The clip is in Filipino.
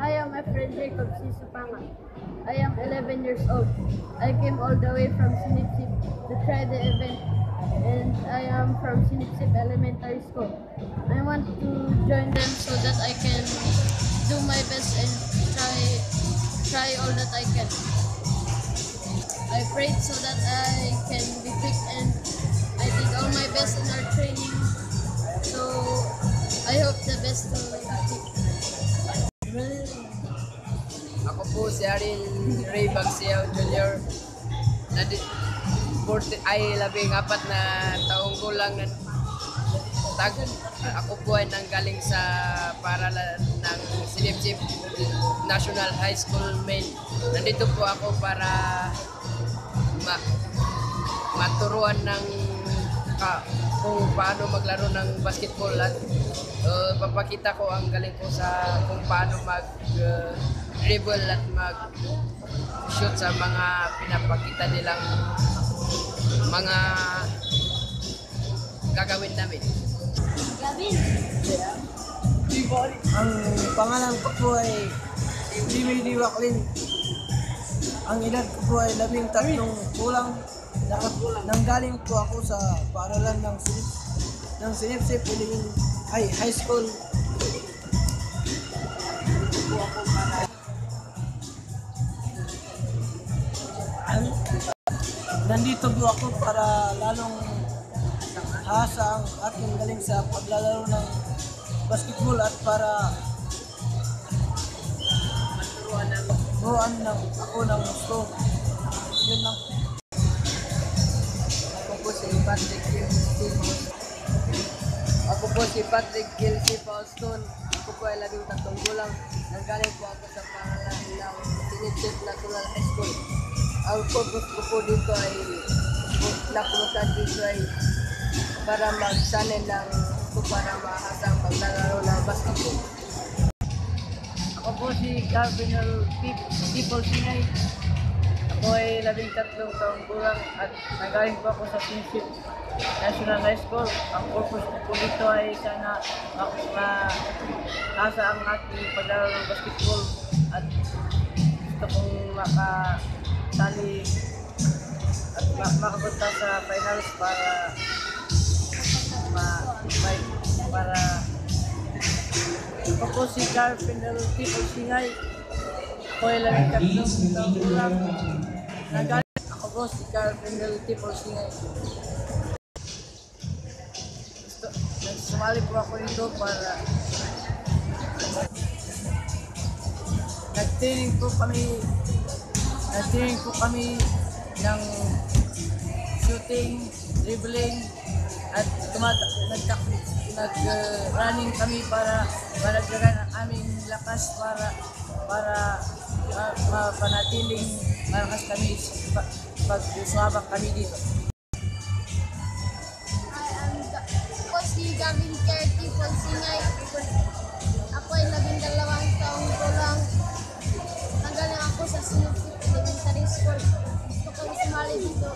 I am a friend Jacob Sisupanga. I am 11 years old. I came all the way from Sinipsip to try the event, and I am from Sinipsip Elementary School. I want to join them so that I can do my best and try all that I can. I prayed so that I can be quick, and I did all my best in our training. So I hope the best to achieve. Ako po si Arin Ray Bagsiao Jr. Ay 14 na taong gulang na ako po ay nanggaling sa paralan ng Sinipsip National High School Main. Nandito po ako para maturuan ng kung paano maglaro ng basketball at papakita ko ang galing ko sa kung paano mag-dribble at mag-shoot sa mga pinapakita nilang mga gagawin namin. Ang pangalan ko po ay Jimmy Diwaklin. Ang edad ko po ay 13 kulang. Nanggaling po ako sa paaralan ng Sinipsip High School. Nandito po ako para lalong hasa ang aking galing sa paglalaro ng basketball at para maturuan ako ng gusto. Yun lang. Ako po si Patrick Gilsey Pauston. Ako po ay 13 gulang. Nanggaling po ako sa pangalan ng Sinipsip National High School. Ang purpose ko po dito ay para magsanin lang ko para mahasa ang paglalaro ng basketball. Ako po si Cardinal People Sinay. Ako ay 13 taong gulang at nagaling po ako sa Sinipsip National High School. Ang purpose ko po dito ay sana nasa ang aking paglalaro ng basketball at gusto kong makasali at makapunta sa finals para ako po si Cardinal People Sinay. Ako ay 13 taong gulang. Ako po si Cardinal People Sinay. Sumali po ako dito para nag-training po kami ng shooting, dribbling at nag-running kami para malagdagan ang aming lakas para mapanatiling malakas kami pag-usabak kami dito. Ako si Gavin Kerty Polsingay. Ako ay 12 taong gulang. Nanggaling ako sa Sinipsip Elementary School. Gusto ko sumali dito